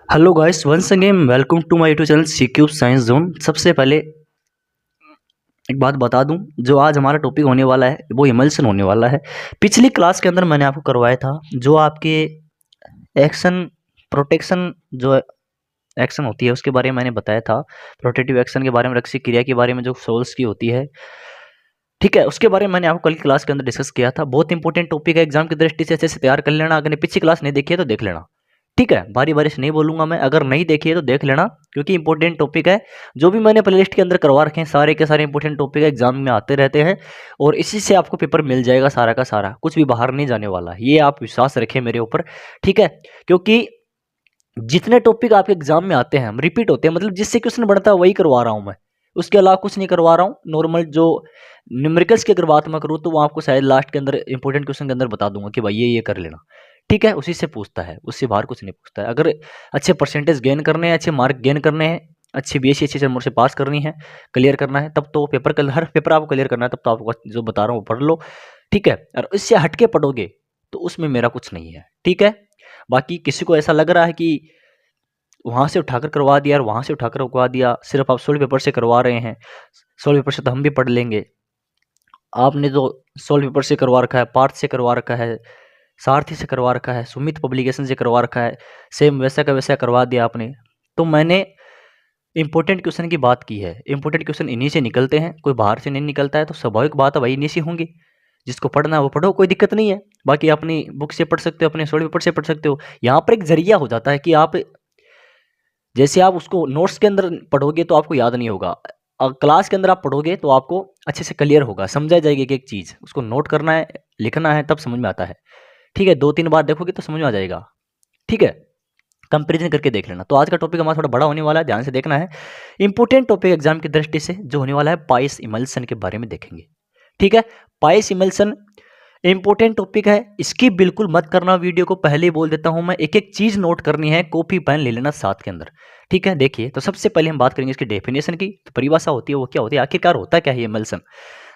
Hello guys, once again welcome to my YouTube channel C cube science zone. सबसे पहले एक बात बता दूं, जो आज हमारा टॉपिक होने वाला है वो इमल्शन होने वाला है। पिछली क्लास के अंदर मैंने आपको करवाया था जो आपके एक्शन प्रोटेक्शन जो एक्शन होती है उसके बारे में मैंने बताया था। प्रोटेक्टिव एक्शन के बारे में, रक्षक क्रिया के बारे में जो सोल्स की होती है, ठीक है, उसके बारे में मैंने आपको कल की क्लास के अंदर डिस्कस किया था। बहुत इंपॉर्टेंट टॉपिक है, एग्जाम की दृष्टि से अच्छे से तैयार कर लेना। अगर पिछली क्लास नहीं देखी है तो देख लेना, ठीक है। बारी बारी से नहीं बोलूंगा मैं, अगर नहीं देखी है तो देख लेना, क्योंकि इंपॉर्टेंट टॉपिक है। जो भी मैंने प्लेलिस्ट के अंदर करवा रखे हैं सारे के सारे इंपॉर्टेंट टॉपिक एग्जाम में आते रहते हैं, और इसी से आपको पेपर मिल जाएगा सारा का सारा, कुछ भी बाहर नहीं जाने वाला, ये आप विश्वास रखें मेरे ऊपर, ठीक है। क्योंकि जितने टॉपिक आपके एग्जाम में आते हैं हम रिपीट होते हैं, मतलब जिससे क्वेश्चन बढ़ता है वही करवा रहा हूं मैं, उसके अलावा कुछ नहीं करवा रहा हूँ। नॉर्मल जो न्यूमेरिकल्स की अगर बात मैं करूँ तो वो आपको शायद लास्ट के अंदर इंपॉर्टेंट क्वेश्चन के अंदर बता दूंगा कि भाई ये कर लेना, ठीक है। उसी से पूछता है, उससे बाहर कुछ नहीं पूछता है। अगर अच्छे परसेंटेज गेन करने हैं, अच्छे मार्क गेन करने हैं, अच्छी बीएससी अच्छे नंबर से पास करनी है, क्लियर करना है, तब तो पेपर हर पेपर आपको क्लियर करना है, तब तो आपको जो बता रहा हूँ वो पढ़ लो, ठीक है। और इससे हटके पढ़ोगे तो उसमें मेरा कुछ नहीं है, ठीक है। बाकी किसी को ऐसा लग रहा है कि वहाँ से उठाकर करवा दिया और वहाँ से उठाकर करवा दिया, सिर्फ आप सोल्व पेपर से करवा रहे हैं, सोल्व पेपर से तो हम भी पढ़ लेंगे, आपने तो सोल्व पेपर से करवा रखा है, पार्थ से करवा रखा है, सारथी से करवा रखा है, सुमित पब्लिकेशन से करवा रखा है, सेम वैसा का वैसा करवा दिया आपने। तो मैंने इंपॉर्टेंट क्वेश्चन की बात की है, इंपॉर्टेंट क्वेश्चन इन्हीं से निकलते हैं, कोई बाहर से नहीं निकलता है। तो स्वाभाविक बात है भाई, इन्हीं से होंगे। जिसको पढ़ना है वो पढ़ो, कोई दिक्कत नहीं है। बाकी अपनी बुक से पढ़ सकते हो, अपने सोल्व पेपर से पढ़ सकते हो। यहाँ पर एक जरिया हो जाता है कि आप जैसे आप उसको नोट्स के अंदर पढ़ोगे तो आपको याद नहीं होगा, क्लास के अंदर आप पढ़ोगे तो आपको अच्छे से क्लियर होगा, समझा जाएगी कि एक चीज़ उसको नोट करना है, लिखना है, तब समझ में आता है, ठीक है। 2-3 बार देखोगे तो समझ में आ जाएगा, ठीक है। कंपैरिजन करके देख लेना। तो आज का टॉपिक हमारा थोड़ा बड़ा होने वाला है, ध्यान से देखना है। इंपॉर्टेंट टॉपिक एग्जाम की दृष्टि से जो होने वाला है, पाइस इमल्सन के बारे में देखेंगे, ठीक है। पाइस इमल्सन इंपॉर्टेंट टॉपिक है, इसकी बिल्कुल मत करना। वीडियो को पहले ही बोल देता हूं मैं, एक एक चीज नोट करनी है, कॉपी पेन ले लेना साथ के अंदर, ठीक है। देखिए, तो सबसे पहले हम बात करेंगे इसकी डेफिनेशन की, तो परिभाषा होती है वो क्या होती है, आखिरकार होता क्या है इमल्सन।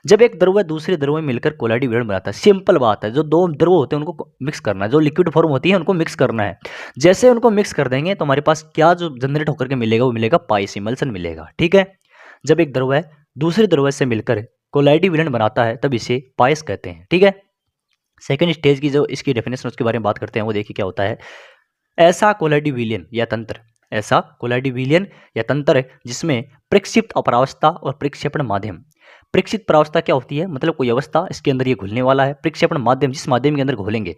जब एक द्रव दूसरे द्रव में मिलकर कोलाइड विवरण बनाता है, सिंपल बात है, जो दो द्रव होते हैं उनको मिक्स करना है, जो लिक्विड फॉर्म होती है उनको मिक्स करना है। जैसे उनको मिक्स कर देंगे तो हमारे पास क्या जो जनरेट होकर के मिलेगा, वो मिलेगा पाइस इमल्सन मिलेगा, ठीक है। जब एक द्रव दूसरे द्रव से मिलकर कोलाइड विलयन बनाता है तब इसे पाइस कहते हैं, ठीक है। सेकेंड स्टेज की जो इसकी डेफिनेशन उसके बारे में बात करते हैं, वो देखिए क्या होता है। ऐसा कोलाइड विलयन या तंत्र, ऐसा कोलाइड विलयन या तंत्र जिसमें प्रक्षिप्त अपरावस्था और प्रक्षेपण माध्यम। प्रक्षिप्त परावस्था क्या होती है, मतलब कोई अवस्था इसके अंदर ये घुलने वाला है। प्रक्षेपण माध्यम, जिस माध्यम के अंदर घोलेंगे,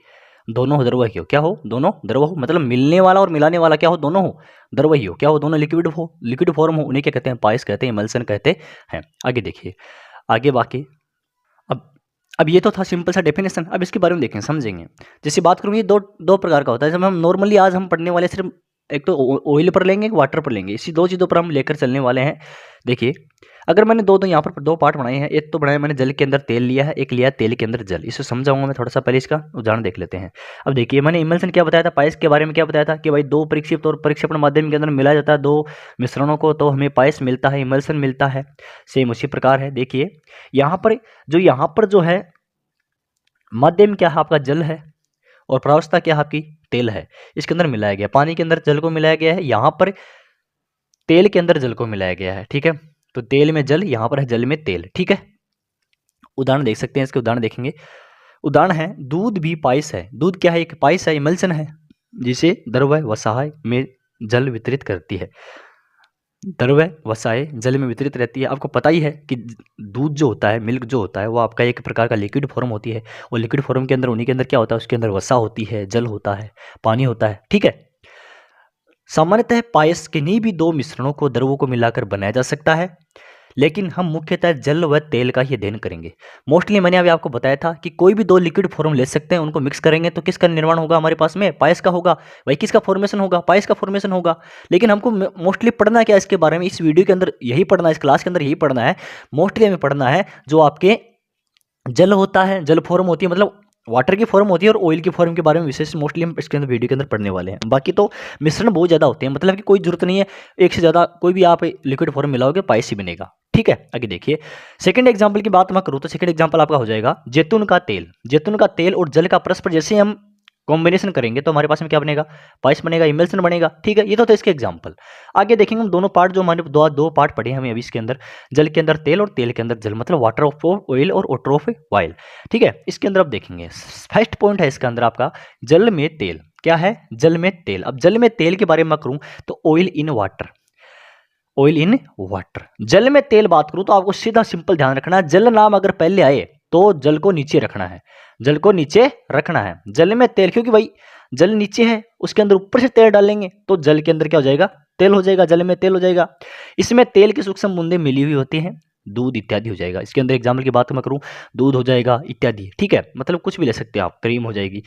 दोनों द्रव ही हो, क्या हो, दोनों द्रव हो, मतलब मिलने वाला और मिलाने वाला क्या हो, दोनों हो, द्रव ही हो, क्या हो, दोनों लिक्विड हो, लिक्विड फॉर्म हो, उन्हें क्या कहते हैं, पाइस कहते हैं, इमल्सन कहते हैं। आगे देखिए, आगे बाकी अब अब ये तो था सिंपल सा डेफिनेशन। अब इसके बारे में देखें, समझेंगे। जैसे बात करूँ, ये दो दो प्रकार का होता है। जब हम नॉर्मली आज हम पढ़ने वाले सिर्फ एक तो ऑयल पर लेंगे, एक वाटर पर लेंगे, इसी दो चीज़ों पर हम लेकर चलने वाले हैं। देखिए, अगर मैंने दो यहाँ पर दो पार्ट बनाए हैं, एक तो बनाया मैंने जल के अंदर तेल लिया है, एक लिया तेल के अंदर जल। इसे समझाऊंगा मैं थोड़ा सा, पहले इसका उदाहरण देख लेते हैं। अब देखिए, मैंने इमल्सन क्या बताया था, पाइस के बारे में क्या बताया था कि भाई दो प्रक्षिप्त और प्रक्षेपण माध्यम के अंदर मिलाया जाता है दो मिश्रणों को, तो हमें पाइस मिलता है, इमल्सन मिलता है। सेम उसी प्रकार है। देखिए यहाँ पर जो है माध्यम क्या है आपका, जल है, और प्रावस्था क्या है आपकी, तेल है। इसके अंदर मिलाया गया, पानी के अंदर जल को मिलाया गया है, यहाँ पर तेल के अंदर जल को मिलाया गया है, ठीक है। तो तेल में जल, यहाँ पर है जल में तेल, ठीक है। उदाहरण देख सकते हैं, इसके उदाहरण देखेंगे। उदाहरण है, दूध भी पाइस है। दूध क्या है, एक पाइस है, इमल्सन है, जिसे द्रव्य वसाय में जल वितरित करती है। द्रव्य वसाए जल में वितरित रहती है। आपको पता ही है कि दूध जो होता है, मिल्क जो होता है, वो आपका एक प्रकार का लिक्विड फॉर्म होती है। और लिक्विड फॉर्म के अंदर, उन्हीं के अंदर क्या होता है, उसके अंदर वसा होती है, जल होता है, पानी होता है, ठीक है। सामान्यतः पायस किन्हीं भी दो मिश्रणों को, द्रवों को मिलाकर बनाया जा सकता है, लेकिन हम मुख्यतः जल व तेल का ही अध्ययन करेंगे। मोस्टली मैंने अभी आपको बताया था कि कोई भी दो लिक्विड फॉर्म ले सकते हैं, उनको मिक्स करेंगे तो किसका निर्माण होगा हमारे पास में, पायस का होगा। भाई किसका फॉर्मेशन होगा, पायस का फॉर्मेशन होगा। लेकिन हमको मोस्टली पढ़ना क्या है इसके बारे में, इस वीडियो के अंदर यही पढ़ना है, इस क्लास के अंदर यही पढ़ना है। मोस्टली हमें पढ़ना है जो आपके जल होता है, जल फॉर्म होती है, मतलब वाटर की फॉर्म होती है, और ऑयल की फॉर्म के बारे में विशेष मोस्टली हम इसके अंदर वीडियो के अंदर पढ़ने वाले हैं। बाकी तो मिश्रण बहुत ज़्यादा होते हैं, मतलब कि कोई जरूरत नहीं है एक से ज़्यादा कोई भी आप लिक्विड फॉर्म मिलाओगे, पाइस ही बनेगा, ठीक है। आगे देखिए, सेकंड एग्जांपल की बात मैं करूँ तो सेकंड एग्जांपल आपका हो जाएगा जैतून का तेल। जैतून का तेल और जल का परस्पर, जैसे हम कॉम्बिनेशन करेंगे तो हमारे पास में क्या बनेगा, पाइस बनेगा, इमल्सन बनेगा। ठीक है, ये तो था इसके एग्जाम्पल। आगे देखेंगे हम दोनों पार्ट, जो हमारे दो पार्ट पढ़े हैं हमें अभी इसके अंदर, जल के अंदर तेल और तेल के अंदर जल, मतलब वाटर ऑफ ऑयल और वाटर ऑफ ऑयल। ठीक है, इसके अंदर आप देखेंगे फर्स्ट पॉइंट है इसके अंदर आपका जल में तेल। क्या है, जल में तेल। अब जल में तेल के बारे में करूं तो oil in water, oil in water. जल में तेल बात करूं तो आपको सीधा सिंपल ध्यान रखना है, जल नाम अगर पहले आए तो जल को नीचे रखना है, जल को नीचे रखना है। जल में तेल, क्योंकि भाई जल नीचे है, उसके अंदर ऊपर से तेल डालेंगे तो जल के अंदर क्या हो जाएगा, तेल हो जाएगा, जल में तेल हो जाएगा। इसमें तेल की सूक्ष्म बूंदें मिली हुई होती हैं, दूध इत्यादि हो जाएगा। इसके अंदर एग्जाम्पल की बात मैं करूं, दूध हो जाएगा इत्यादि। ठीक है, मतलब कुछ भी ले सकते हैं आप, क्रीम हो जाएगी।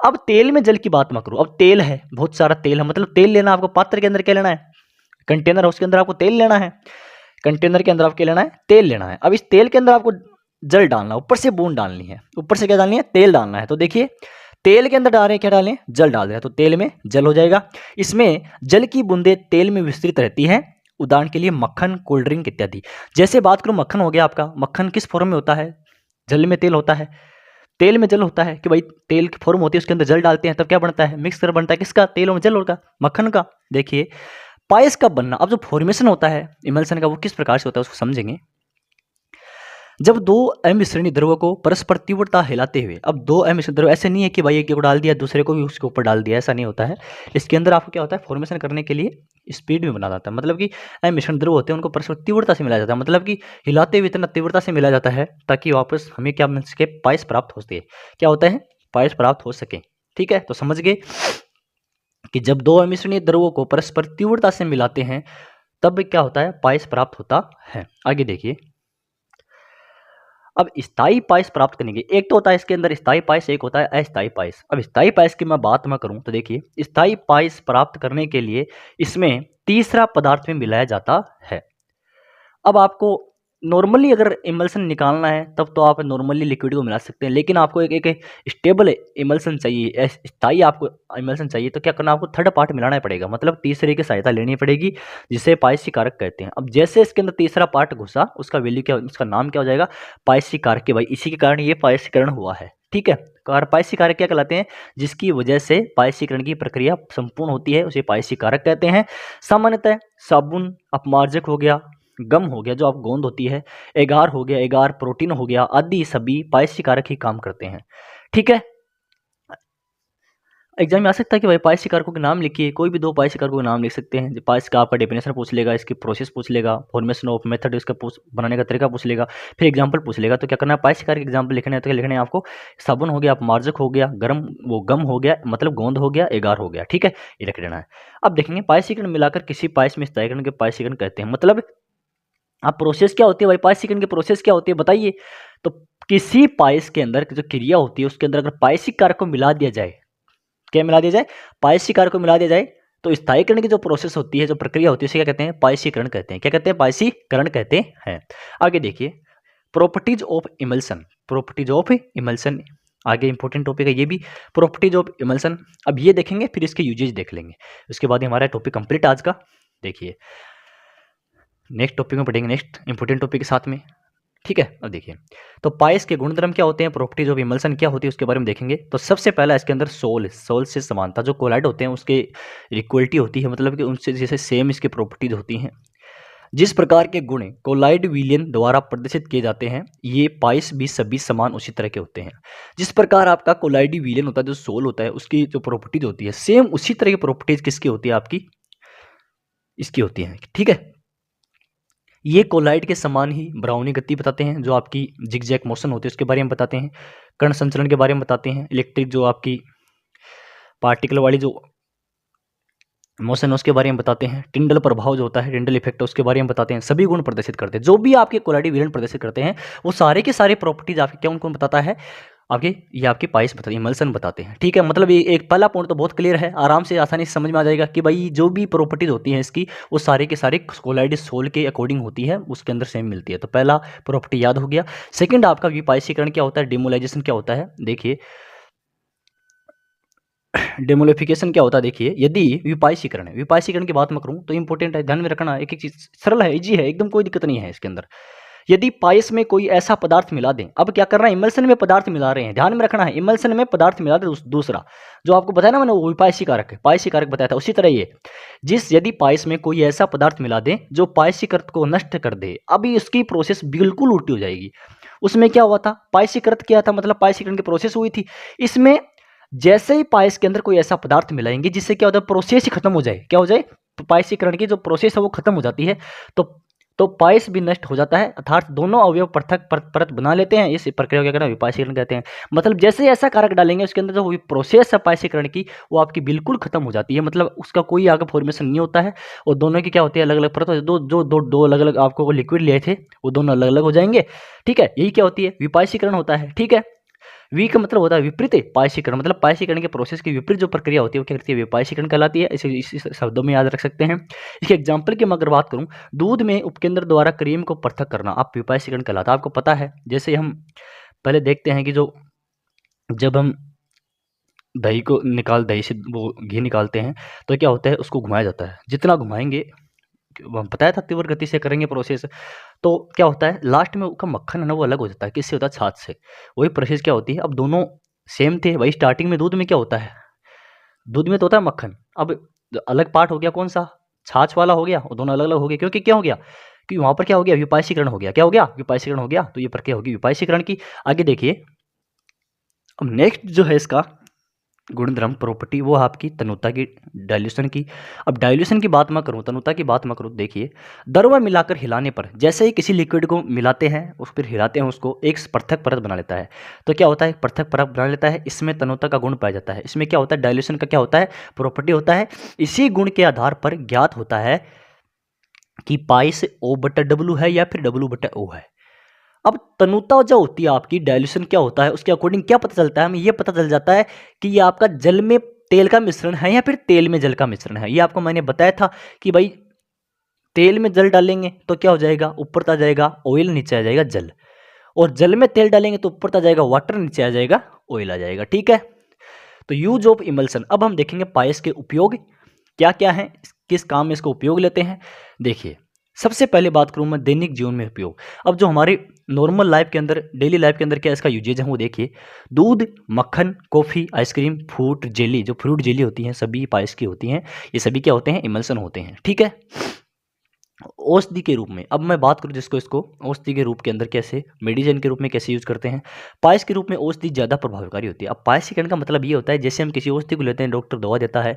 अब तेल में जल की बात मैं करूं, अब तेल है, बहुत सारा तेल है, मतलब तेल लेना आपको, पात्र के अंदर क्या लेना है, कंटेनर है, उसके अंदर आपको तेल लेना है, कंटेनर के अंदर आपको लेना है, तेल लेना है। अब इस तेल के अंदर आपको जल डालना, ऊपर से बूंद डालनी है, ऊपर से क्या डालनी है, तेल डालना है। तो देखिए तेल के अंदर डाल रहे हैं, क्या डालें, जल डाल रहे हैं, तो तेल में जल हो जाएगा। इसमें जल की बूंदें तेल में विस्तृत रहती हैं, उदाहरण के लिए मक्खन, कोल्ड ड्रिंक इत्यादि। जैसे बात करूं, मक्खन हो गया आपका, मक्खन किस फॉर्म में होता है, जल में तेल होता है, तेल में जल होता है, कि भाई तेल की फॉर्म होती है, उसके अंदर जल डालते हैं, तब क्या बनता है, मिक्सर बनता है, किसका, तेल और जल होगा, मक्खन का। देखिए पायस का बनना, अब जो फॉर्मेशन होता है इमल्सन का, वो किस प्रकार से होता है उसको समझेंगे। जब दो अमिश्रणी द्रव को परस्पर तीव्रता हिलाते हुए, अब दो अमिश्रण द्रव, ऐसे नहीं है कि भाई एक को डाल दिया दूसरे को भी उसके ऊपर डाल दिया, ऐसा नहीं होता है। इसके अंदर आपको क्या होता है, फॉर्मेशन करने के लिए स्पीड में बना जाता है, मतलब कि अमिश्रण द्रव होते हैं उनको परस्पर तीव्रता से मिलाया जाता है, मतलब कि हिलाते हुए इतना तीव्रता से मिलाया जाता है ताकि वापस हमें क्या मिल सके, पायस प्राप्त हो सके। क्या होता है, पायस प्राप्त हो सके। ठीक है, तो समझ गए कि जब दो अमिश्रणीय द्रवों को परस्पर तीव्रता से मिलाते हैं तब क्या होता है, पायस प्राप्त होता है। आगे देखिए, अब स्थायी पायस प्राप्त करने के, एक तो होता है इसके अंदर स्थायी पायस, एक होता है अस्थायी पायस। अब स्थायी पायस की मैं बात मैं करूं तो देखिए, स्थायी पायस प्राप्त करने के लिए इसमें तीसरा पदार्थ में मिलाया जाता है। अब आपको नॉर्मली अगर इमल्सन निकालना है तब तो आप नॉर्मली लिक्विड को मिला सकते हैं, लेकिन आपको एक स्टेबल इमल्सन चाहिए, स्थायी आपको इमल्सन चाहिए, तो क्या करना, आपको थर्ड पार्ट मिलाना पड़ेगा, मतलब तीसरे की सहायता लेनी पड़ेगी, जिसे पायसी कारक कहते हैं। अब जैसे इसके अंदर तीसरा पार्ट घुसा, उसका वैल्यू क्या, उसका नाम क्या हो जाएगा, पायसी कारक के, भाई इसी के कारण ये पायसीकरण हुआ है। ठीक है, पायसी कारक क्या कहलाते हैं, जिसकी वजह से पायसीकरण की प्रक्रिया संपूर्ण होती है, उसे पायसी कारक कहते हैं। सामान्यतः साबुन, अपमार्जक हो गया, गम हो गया जो आप गोंद होती है, एगार हो गया, एगार प्रोटीन हो गया, आदि सभी पायसी कारक ही काम करते हैं। ठीक है, एग्जाम में आ सकता है कि भाई पायसी कारकों के नाम लिखिए, कोई भी दो पायसी कारकों के नाम लिख सकते हैं। पायस का आपका डेफिनेशन पूछ लेगा, इसकी प्रोसेस पूछ लेगा, फॉर्मेशन ऑफ मेथड, इसका बनाने का तरीका पूछ लेगा, फिर एग्जाम्पल पूछ लेगा। तो क्या करना है, पायसी कारक एग्जाम्पल लिखने हैं, तो क्या लिखने हैं आपको, साबुन हो गया, अपमार्जक हो गया, गरम वो गम हो गया, मतलब गोंद हो गया, एगार हो गया। ठीक है, ये लिख लेना है। अब देखेंगे पायसीकरण मिलाकर किसी पायस में स्थायीकरण के पायसीकरण कहते हैं, मतलब अब प्रोसेस क्या होती है भाई, पायसीकरण की प्रोसेस क्या होती है बताइए। तो किसी पायस के अंदर जो क्रिया होती है उसके अंदर अगर पायसिक कारक को मिला दिया जाए, क्या मिला दिया जाए, पायसिक कारक को मिला दिया जाए, तो स्थायीकरण की जो प्रोसेस होती है, जो प्रक्रिया होती है, उसे क्या कहते हैं, पायसीकरण कहते हैं। क्या कहते हैं, पायसीकरण कहते हैं। आगे देखिए, properties of emulsion, properties of emulsion आगे इंपॉर्टेंट टॉपिक है ये भी, प्रॉपर्टीज ऑफ इमल्सन। अब ये देखेंगे, फिर इसके यूजेज देख लेंगे, उसके बाद ही हमारा टॉपिक कंप्लीट आज का। देखिए नेक्स्ट टॉपिक में पढ़ेंगे, नेक्स्ट इंपॉर्टेंट टॉपिक के साथ में। ठीक है, अब देखिए, तो पायस के गुणधर्म क्या होते हैं, प्रॉपर्टीज ऑफ इमल्सन क्या होती है, उसके बारे में देखेंगे। तो सबसे पहला इसके अंदर सोल से समानता, जो कोलाइड होते हैं उसके इक्वलिटी होती है, मतलब कि उनसे जैसे सेम इसके प्रॉपर्टीज होती हैं। जिस प्रकार के गुण कोलाइड विलियन द्वारा प्रदर्शित किए जाते हैं, ये पायस भी सभी समान उसी तरह के होते हैं। जिस प्रकार आपका कोलाइड विलियन होता है, जो सोल होता है, उसकी जो प्रॉपर्टीज होती है, सेम उसी तरह की प्रॉपर्टीज किसकी होती है, आपकी इसकी होती है। ठीक है, ये कोलाइड के समान ही ब्राउनी गति बताते हैं, जो आपकी जिगजैग मोशन होती है उसके बारे में बताते हैं, कण संचलन के बारे में बताते हैं, इलेक्ट्रिक जो आपकी पार्टिकल वाली जो मोशन है उसके बारे में बताते हैं, टिंडल प्रभाव जो होता है, टिंडल इफेक्ट उसके बारे में बताते हैं। सभी गुण प्रदर्शित करते हैं, जो भी आपके कोलाइड विलियन प्रदर्शित करते हैं वो सारे के सारे प्रॉपर्टीज आपके क्या उनको बताता है, आपके ये आपकी पाइस बताती है, इमल्सन बताते हैं। ठीक है, मतलब ये एक पहला पॉइंट तो बहुत क्लियर है, आराम से आसानी से समझ में आ जाएगा कि भाई जो भी प्रॉपर्टीज होती हैं इसकी वो सारे के सारे कोलाइड सोल के अकॉर्डिंग होती है, उसके अंदर सेम मिलती है। तो पहला प्रॉपर्टी याद हो गया। सेकंड आपका विपायसीकरण क्या होता है, डिमोलाइजेशन क्या होता है। देखिए डेमोलिफिकेशन क्या होता है, देखिए यदि विपायसीकरण है, विपायसीकरण की बात मैं करूं तो इंपॉर्टेंट है, ध्यान में रखना, एक एक चीज सरल है, इजी है एकदम, कोई दिक्कत नहीं है इसके अंदर। यदि पायस में कोई ऐसा पदार्थ मिला दें, अब क्या करना है, इमल्सन में पदार्थ मिला रहे हैं, ध्यान में रखना है, इमल्सन में पदार्थ मिला दे। दूसरा जो आपको बताया ना मैंने, वो पायसी कारक है, पायसी कारक बताया था, उसी तरह ये यदि पायस में कोई ऐसा पदार्थ मिला दें जो पायसीकृत को नष्ट कर दे, अभी उसकी प्रोसेस बिल्कुल उल्टी हो जाएगी। उसमें क्या हुआ था, पायसीकृत किया था, मतलब पायसीकरण की प्रोसेस हुई थी। इसमें जैसे ही पायस के अंदर कोई ऐसा पदार्थ मिलाएंगे जिससे क्या होता है, प्रोसेस ही खत्म हो जाए, क्या हो जाए, पायसीकरण की जो प्रोसेस है वो खत्म हो जाती है, तो पायस भी नष्ट हो जाता है, अर्थात दोनों अवयव पृथक परत बना लेते हैं। इस प्रक्रिया को क्या कहते हैं, विपायसीकरण कहते हैं। मतलब जैसे ऐसा कारक डालेंगे उसके अंदर जो प्रोसेस है पायसीकरण की, वो आपकी बिल्कुल खत्म हो जाती है, मतलब उसका कोई आगे फॉर्मेशन नहीं होता है, और दोनों की क्या होती है, अलग अलग परत, दो अलग अलग आपको लिक्विड लिए थे वो दोनों अलग अलग हो जाएंगे। ठीक है, यही क्या होती है, विपायसीकरण होता है। ठीक है, वी का मतलब होता है विपरीत पायसीकरण, मतलब पायसीकरण के प्रोसेस की विपरीत जो प्रक्रिया होती है वो क्या करती है, विपायसीकरण कहलाती है। इसे इस शब्दों में याद रख सकते हैं। इसके एग्जांपल की मैं अगर बात करूं, दूध में उपकेंद्र द्वारा क्रीम को पृथक करना, आप विपायसीकरण कहलाता है। आपको पता है, जैसे हम पहले देखते हैं कि जब हम दही से वो घी निकालते हैं तो क्या होता है, उसको घुमाया जाता है, जितना घुमाएंगे, हम बताया था तीव्र गति से करेंगे प्रोसेस, तो क्या होता है लास्ट में उसका मक्खन है ना वो अलग हो जाता है, किससे होता है, छाछ से। वही प्रोसेस क्या होती है, अब दोनों सेम थे, वही स्टार्टिंग में दूध में क्या होता है, दूध में तो होता है मक्खन, अब अलग पार्ट हो गया कौन सा, छाछ वाला हो गया, और दोनों अलग अलग हो गए, क्योंकि क्या हो गया, कि वहां पर क्या हो गया, विपायसीकरण हो गया, क्या हो गया, विपायसीकरण हो गया। तो ये प्रक्रिया होगी विपायसीकरण की। आगे देखिए, अब नेक्स्ट जो है इसका गुणधर्म प्रॉपर्टी, वो आपकी तनुता की, डाइल्यूशन की। अब डाइल्यूशन की बात मैं करूँ, तनुता की बात मैं करूँ, देखिए दर में मिलाकर हिलाने पर, जैसे ही किसी लिक्विड को मिलाते हैं उस पर हिलाते हैं, उसको एक पृथक परत बना लेता है। तो क्या होता है, पृथक परत बना लेता है, इसमें तनुता का गुण पाया जाता है। इसमें क्या होता है, डाइल्यूशन का क्या होता है, प्रॉपर्टी होता है। इसी गुण के आधार पर ज्ञात होता है कि पाइस O/W है या फिर W/O है। अब तनुता जो होती है आपकी, डाइल्यूशन क्या होता है, उसके अकॉर्डिंग क्या पता चलता है, हमें ये पता चल जाता है कि ये आपका जल में तेल का मिश्रण है या फिर तेल में जल का मिश्रण है। ये आपको मैंने बताया था कि भाई तेल में जल डालेंगे तो क्या हो जाएगा, ऊपर आ जाएगा ऑयल, नीचे आ जाएगा जल, और जल में तेल डालेंगे तो ऊपर आ जाएगा वाटर, नीचे आ जाएगा ऑयल आ जाएगा। ठीक है, तो यूज ऑफ इमल्सन। अब हम देखेंगे पायस के उपयोग क्या क्या है, किस काम में इसको उपयोग लेते हैं। देखिए, सबसे पहले बात करूं मैं दैनिक जीवन में उपयोग। अब जो हमारी नॉर्मल लाइफ के अंदर, डेली लाइफ के अंदर क्या इसका यूजेज है वो देखिए, दूध, मक्खन, कॉफ़ी, आइसक्रीम, फ्रूट जेली, जो फ्रूट जेली होती हैं सभी पायस की होती हैं, ये सभी क्या होते हैं, इमल्सन होते हैं। ठीक है, औषधि के रूप में, अब मैं बात करूं इसको औषधि के रूप के अंदर कैसे, मेडिसिन के रूप में कैसे यूज करते हैं। पायस के रूप में औषधि ज़्यादा प्रभावकारी होती है। अब पायसीकरण का मतलब ये होता है, जैसे हम किसी औषधि को लेते हैं, डॉक्टर दवा देता है,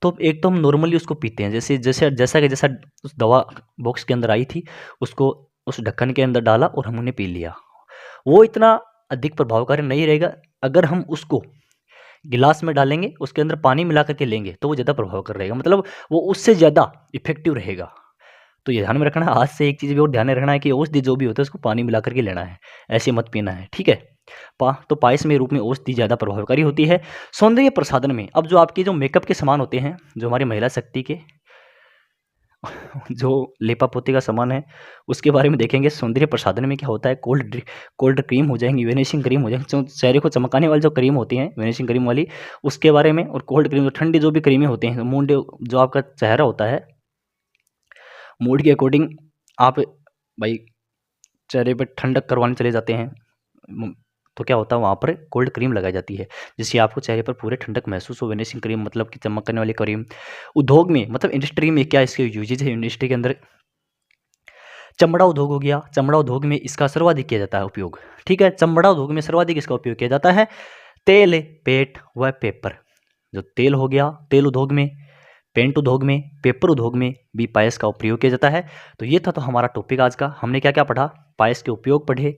तो एक तो हम नॉर्मली उसको पीते हैं, जैसा उस दवा बॉक्स के अंदर आई थी, उसको उस ढक्कन के अंदर डाला और हमने पी लिया, वो इतना अधिक प्रभावकारी नहीं रहेगा। अगर हम उसको गिलास में डालेंगे, उसके अंदर पानी मिला करके लेंगे, तो वो ज़्यादा प्रभावकारी रहेगा, मतलब वो उससे ज़्यादा इफेक्टिव रहेगा। तो ये ध्यान में रखना है। आज से एक चीज़ भी और ध्यान में रखना है कि औषधि जो भी होता है उसको पानी मिला करके लेना है, ऐसे मत पीना है। ठीक है, तो पायस में रूप में औषधि ज़्यादा प्रभावकारी होती है। सौंदर्य प्रसाधन में, अब जो आपके जो मेकअप के सामान होते हैं, जो हमारी महिला शक्ति के जो लेपा पोती का सामान है, उसके बारे में देखेंगे। सौंदर्य प्रसाधन में क्या होता है, कोल्ड क्रीम हो जाएंगी, वेनिशिंग क्रीम हो जाएंगी, जो चेहरे को चमकाने वाली जो क्रीम होती हैं, वेनिशिंग क्रीम वाली, उसके बारे में, और कोल्ड क्रीम जो ठंडी जो भी क्रीमें होती हैं, मुंड जो आपका चेहरा होता है, मूड के अकॉर्डिंग आप भाई चेहरे पे ठंडक करवाने चले जाते हैं, तो क्या होता है वहाँ पर कोल्ड क्रीम लगाई जाती है, जिससे आपको चेहरे पर पूरे ठंडक महसूस हो। वेनिशिंग क्रीम मतलब कि चमक करने वाली क्रीम। उद्योग में, मतलब इंडस्ट्री में क्या इसके यूजेज है, इंडस्ट्री के अंदर चमड़ा उद्योग हो गया, चमड़ा उद्योग में इसका सर्वाधिक किया जाता है उपयोग। ठीक है, चमड़ा उद्योग में सर्वाधिक इसका उपयोग किया जाता है। तेल, पेट व पेपर, जो तेल हो गया तेल उद्योग में, पेंट उद्योग में, पेपर उद्योग में भी पायस का प्रयोग किया जाता है। तो ये था तो हमारा टॉपिक आज का। हमने क्या क्या पढ़ा, पायस के उपयोग पढ़े,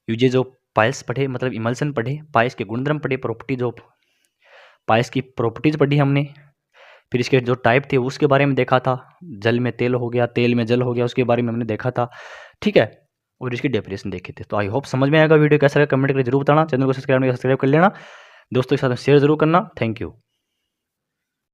यूजेज ऑफ पायस पढ़े, मतलब इमल्सन पढ़े, पायस के गुणधर्म पढ़े, प्रॉपर्टीज ऑफ पायस की प्रॉपर्टीज पढ़ी हमने, फिर इसके जो टाइप थे उसके बारे में देखा था, जल में तेल हो गया, तेल में जल हो गया, उसके बारे में हमने देखा था। ठीक है, और इसकी डेफिनेशन देखे थे। तो आई होप समझ में आएगा। वीडियो कैसा लगा कमेंट करके जरूर बताना, चैनल को सब्सक्राइब कर लेना, दोस्तों के साथ शेयर जरूर करना। Thank you.